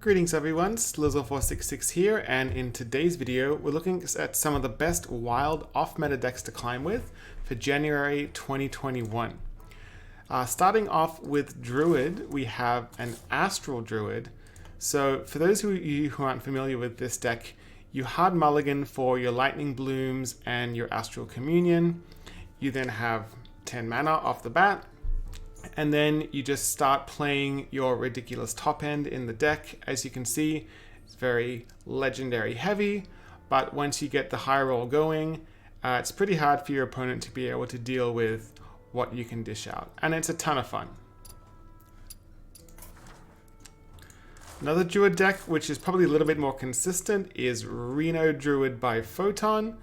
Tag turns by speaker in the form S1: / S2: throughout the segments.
S1: Greetings everyone, Slizzle466 here, and in today's video we're looking at some of the best wild off-meta decks to climb with for January 2021. Starting off with Druid, we have an Astral Druid. So for those of you who aren't familiar with this deck, you hard mulligan for your Lightning Blooms and your Astral Communion. You then have 10 mana off the bat. And then you just start playing your ridiculous top end in the deck. As you can see, it's very legendary heavy, but once you get the high roll going, it's pretty hard for your opponent to be able to deal with what you can dish out. And it's a ton of fun. Another Druid deck, which is probably a little bit more consistent, is Reno Druid by Photon.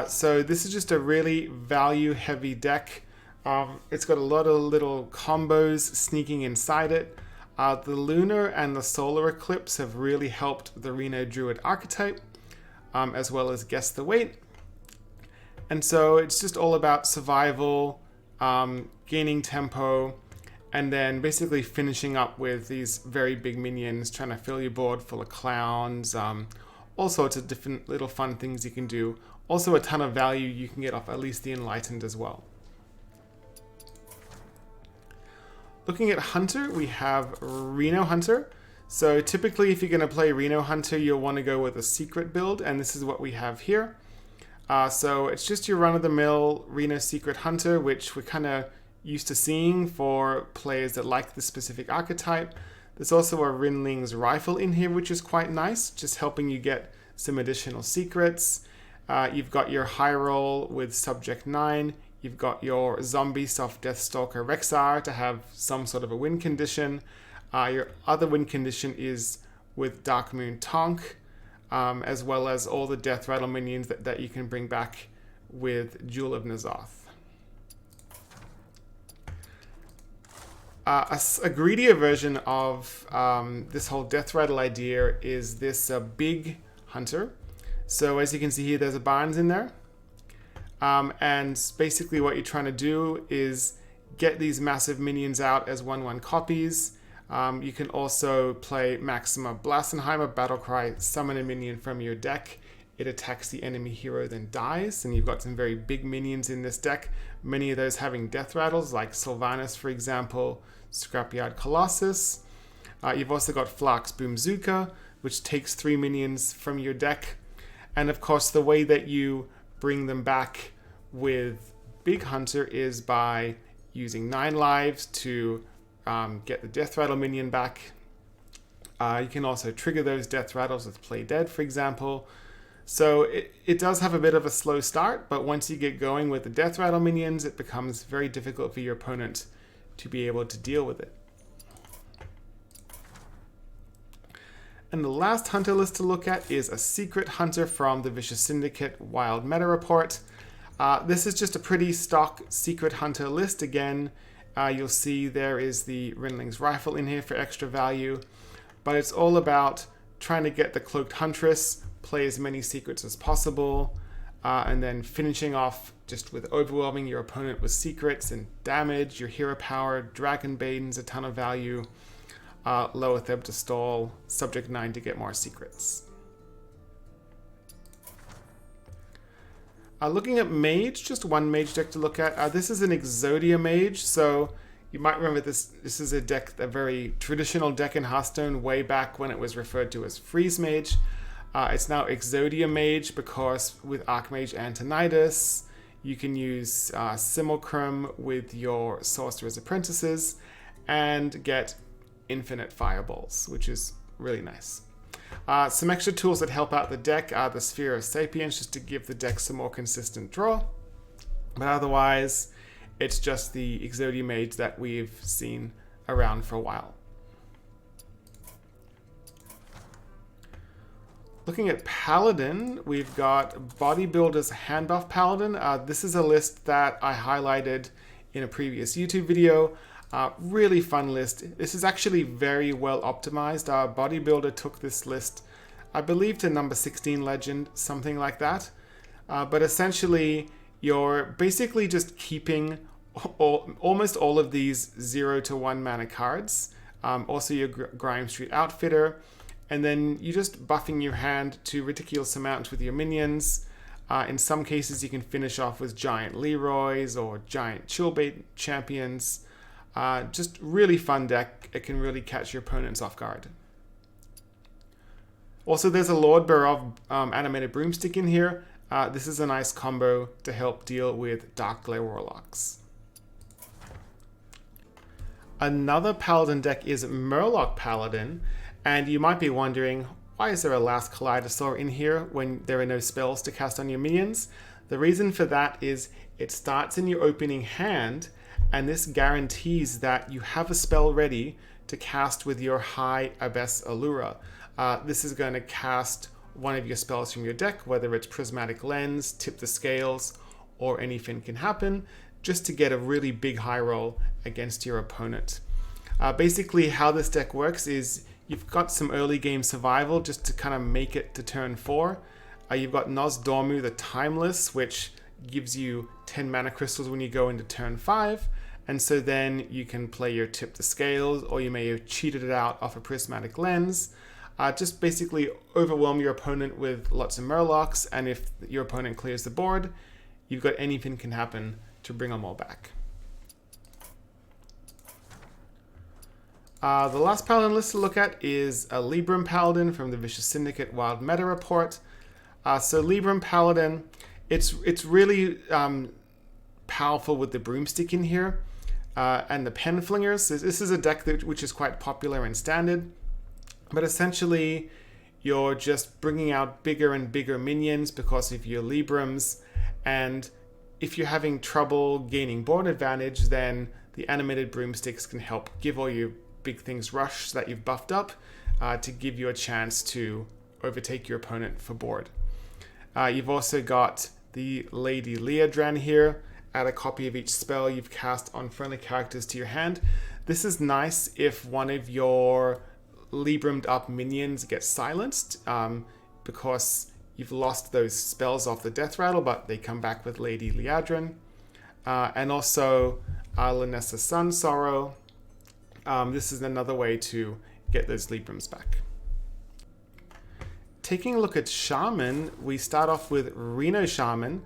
S1: So this is just a really value heavy deck. It's got a lot of little combos sneaking inside it. The lunar and the solar eclipse have really helped the Reno Druid archetype, as well as guess the weight. And so it's just all about survival, gaining tempo, and then basically finishing up with these very big minions, trying to fill your board full of clowns, all sorts of different little fun things you can do. Also a ton of value you can get off at least the Enlightened as well. Looking at Hunter, we have Reno Hunter. So typically if you're going to play Reno Hunter, you'll want to go with a secret build, and this is what we have here. So it's just your run-of-the-mill Reno Secret Hunter, which we're kind of used to seeing for players that like the specific archetype. There's also a Rinling's Rifle in here, which is quite nice, just helping you get some additional secrets. You've got your high roll with Subject 9. You've got your Zombie Soft Deathstalker rhAwA to have some sort of a win condition. Your other win condition is with Darkmoon Tonk, as well as all the Death Rattle minions that you can bring back with Jewel of N'Zoth. A greedier version of this whole Death Rattle idea is this big Hunter. So as you can see here, there's a Barnes in there. And basically what you're trying to do is get these massive minions out as 1/1 copies. You can also play Maxima Blastenheimer Battlecry, summon a minion from your deck. It attacks the enemy hero, then dies. And you've got some very big minions in this deck. Many of those having death rattles, like Sylvanas, for example, Scrapyard Colossus. You've also got Flark's Boomzooka, which takes 3 minions from your deck. And of course, the way that you bring them back with Big Hunter is by using 9 lives to get the Death Rattle minion back. You can also trigger those Death Rattles with Play Dead, for example. So it does have a bit of a slow start, but once you get going with the Death Rattle minions, it becomes very difficult for your opponent to be able to deal with it. And the last Hunter list to look at is a Secret Hunter from the Vicious Syndicate Wild Meta Report. This is just a pretty stock Secret Hunter list. Again, you'll see there is the Rinling's Rifle in here for extra value, but it's all about trying to get the Cloaked Huntress, play as many secrets as possible, and then finishing off just with overwhelming your opponent with secrets and damage. Your hero power, Dragon Baiden's a ton of value. Lower Theb to stall, Subject 9 to get more secrets. Looking at Mage, just one Mage deck to look at. This is an Exodia Mage, so you might remember this is a deck, a very traditional deck in Hearthstone way back when it was referred to as Freeze Mage. It's now Exodia Mage because with Archmage Antonidas, you can use Simulacrum with your Sorcerer's Apprentices and get infinite fireballs, which is really nice. Some extra tools that help out the deck are the Sphere of Sapience, just to give the deck some more consistent draw. But otherwise, it's just the Exodia Mage that we've seen around for a while. Looking at Paladin, we've got Bodybuilder's Handbuff Paladin. This is a list that I highlighted in a previous YouTube video. Really fun list. This is actually very well optimized. Bodybuilder took this list, I believe, to number 16 legend, something like that. But essentially, you're basically just keeping almost all of these 0 to 1 mana cards. Also your Grime Street Outfitter. and then you're just buffing your hand to ridiculous amounts with your minions. In some cases, you can finish off with giant Leroys or giant Chillbait champions. Just really fun deck. It can really catch your opponents off guard. Also, there's a Lord Barov animated broomstick in here. This is a nice combo to help deal with Dark Glare Warlocks. Another Paladin deck is Murloc Paladin, and you might be wondering, why is there a Last Kaleidosaur in here when there are no spells to cast on your minions? The reason for that is it starts in your opening hand, and this guarantees that you have a spell ready to cast with your High Abyss Allura. This is going to cast one of your spells from your deck, whether it's Prismatic Lens, Tip the Scales, or Anything Can Happen, just to get a really big high roll against your opponent. Basically, how this deck works is you've got some early game survival just to kind of make it to turn 4. You've got Nozdormu the Timeless, which gives you 10 mana crystals when you go into turn 5. And so then you can play your Tip the Scales, or you may have cheated it out off a Prismatic Lens. Just basically overwhelm your opponent with lots of Murlocs, and if your opponent clears the board, you've got Anything Can Happen to bring them all back. The last Paladin list to look at is a Libram Paladin from the Vicious Syndicate Wild Meta Report. So Libram Paladin, it's really powerful with the broomstick in here and the pen flingers. This is a deck which is quite popular in Standard, but essentially you're just bringing out bigger and bigger minions because of your Librams, and if you're having trouble gaining board advantage, then the animated broomsticks can help give all your big things rush that you've buffed up to give you a chance to overtake your opponent for board. You've also got the Lady Leodran here. Add a copy of each spell you've cast on friendly characters to your hand. This is nice if one of your Librammed up minions gets silenced because you've lost those spells off the death rattle, but they come back with Lady Leodran. And also Lanessa Sunsorrow. This is another way to get those Librams back. Taking a look at Shaman, we start off with Reno Shaman.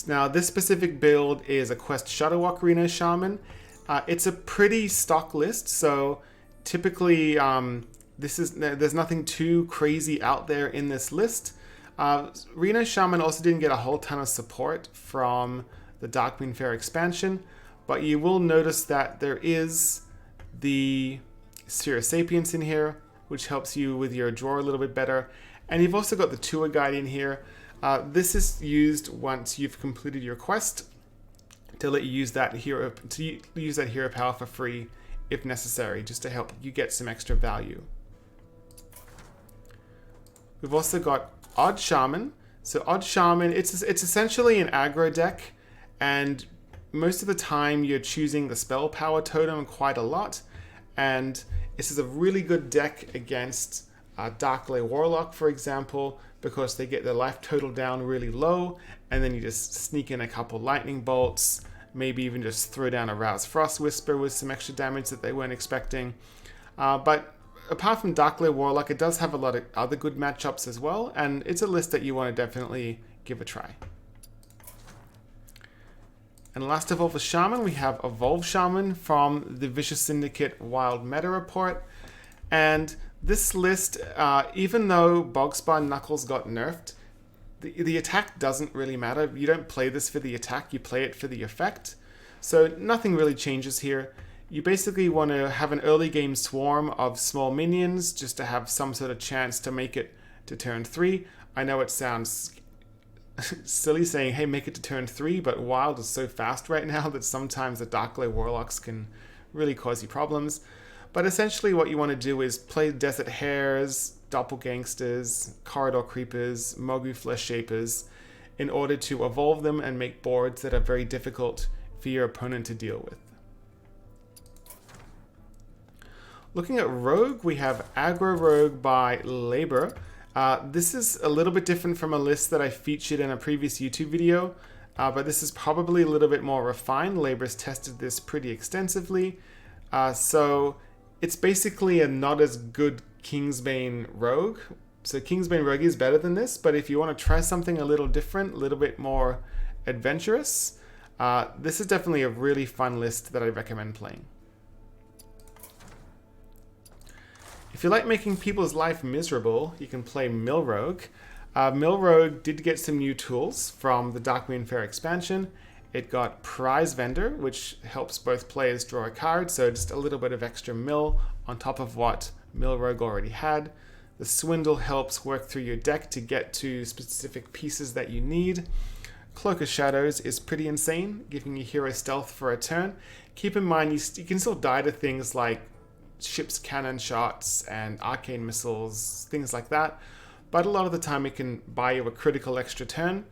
S1: Now this specific build is a Quest Shutterwalk Reno Shaman. It's a pretty stock list, so typically there's nothing too crazy out there in this list. Reno Shaman also didn't get a whole ton of support from the Darkmoon Faire expansion, but you will notice that there is the Sphere of Sapience in here, which helps you with your draw a little bit better. And you've also got the Tour Guide in here. This is used once you've completed your quest to let you use that hero power for free if necessary, just to help you get some extra value. We've also got Odd Shaman. So Odd Shaman, it's essentially an aggro deck, and most of the time you're choosing the spell power totem quite a lot, and this is a really good deck against Dark Glare Warlock, for example, because they get their life total down really low, and then you just sneak in a couple lightning bolts, maybe even just throw down a Rouse Frost Whisper with some extra damage that they weren't expecting. But apart from Dark Glare Warlock, it does have a lot of other good matchups as well, and it's a list that you want to definitely give a try. And last of all for Shaman, we have Evolve Shaman from the Vicious Syndicate Wild Meta Report. And this list, even though Bogspar Knuckles got nerfed, the attack doesn't really matter. You don't play this for the attack, you play it for the effect. So nothing really changes here. You basically want to have an early game swarm of small minions just to have some sort of chance to make it to turn 3. I know it sounds silly saying, hey, make it to turn 3, but Wild is so fast right now that sometimes the Dark Glare Warlocks can really cause you problems. But essentially what you want to do is play Desert Hares, Doppelgangsters, Corridor Creepers, Mogu Flesh Shapers in order to evolve them and make boards that are very difficult for your opponent to deal with. Looking at Rogue, we have Aggro Rogue by Labor. This is a little bit different from a list that I featured in a previous YouTube video, but this is probably a little bit more refined. Labor's tested this pretty extensively. So it's basically a not as good Kingsbane Rogue. So Kingsbane Rogue is better than this, but if you want to try something a little different, a little bit more adventurous, this is definitely a really fun list that I recommend playing. If you like making people's life miserable, you can play Mill Rogue. Mill Rogue did get some new tools from the Darkmoon Faire expansion. It got Prize Vendor, which helps both players draw a card, so just a little bit of extra mill on top of what Mill Rogue already had. The Swindle helps work through your deck to get to specific pieces that you need. Cloak of Shadows is pretty insane, giving you hero stealth for a turn. Keep in mind you can still die to things like ship's cannon shots and arcane missiles, things like that, but a lot of the time it can buy you a critical extra turn.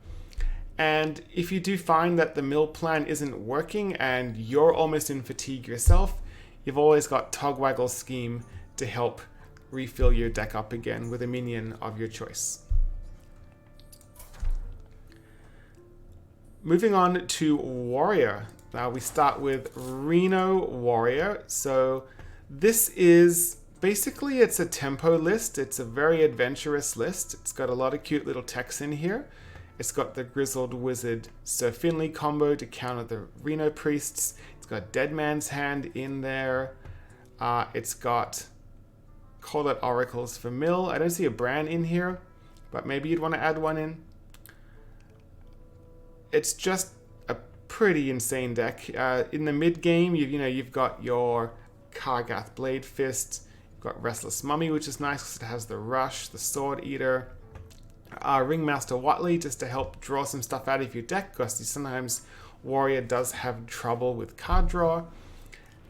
S1: And if you do find that the mill plan isn't working and you're almost in fatigue yourself, you've always got Togwaggle's Scheme to help refill your deck up again with a minion of your choice. Moving on to Warrior. Now we start with Reno Warrior. So this is basically, it's a tempo list. It's a very adventurous list. It's got a lot of cute little text in here. It's got the Grizzled Wizard Sir Finley combo to counter the Reno Priests. It's got Dead Man's Hand in there. It's got Call Out Oracles for Mill. I don't see a Bran in here, but maybe you'd want to add one in. It's just a pretty insane deck. In the mid game, you've got your Kargath Blade Fist. You've got Restless Mummy, which is nice because it has the Rush, the Sword Eater. Ringmaster Watley, just to help draw some stuff out of your deck, because sometimes Warrior does have trouble with card draw.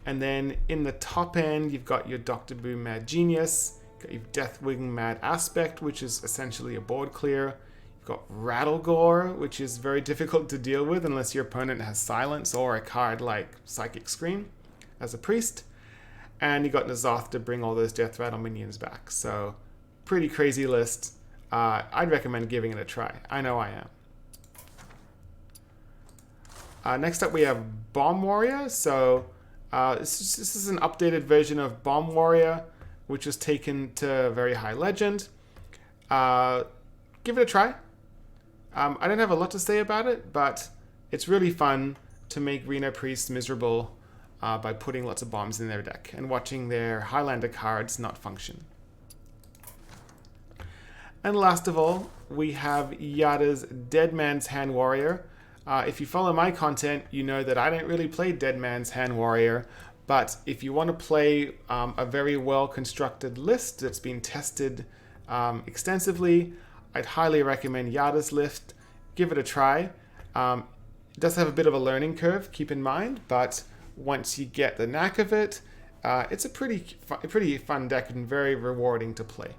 S1: And then in the top end, you've got your Dr. Boom Mad Genius, you've got your Deathwing Mad Aspect, which is essentially a board clear. You've got Rattlegore, which is very difficult to deal with unless your opponent has Silence or a card like Psychic Scream as a priest. And you got N'Zoth to bring all those Death Rattle minions back. So pretty crazy list. I'd recommend giving it a try. I know I am. Next up we have Bomb Warrior. So this is an updated version of Bomb Warrior, which was taken to very high legend. Give it a try. I don't have a lot to say about it, but it's really fun to make Reno Priests miserable by putting lots of bombs in their deck and watching their Highlander cards not function. And last of all, we have Yada's Dead Man's Hand Warrior. If you follow my content, you know that I don't really play Dead Man's Hand Warrior, but if you want to play a very well-constructed list that's been tested extensively, I'd highly recommend Yada's list. Give it a try. It does have a bit of a learning curve, keep in mind, but once you get the knack of it, it's a pretty fun deck and very rewarding to play.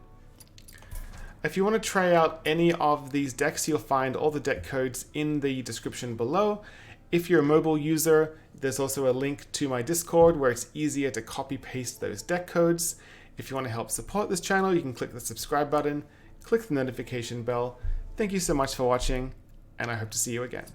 S1: If you want to try out any of these decks, you'll find all the deck codes in the description below. If you're a mobile user, there's also a link to my Discord where it's easier to copy paste those deck codes. If you want to help support this channel, you can click the subscribe button, click the notification bell. Thank you so much for watching, and I hope to see you again.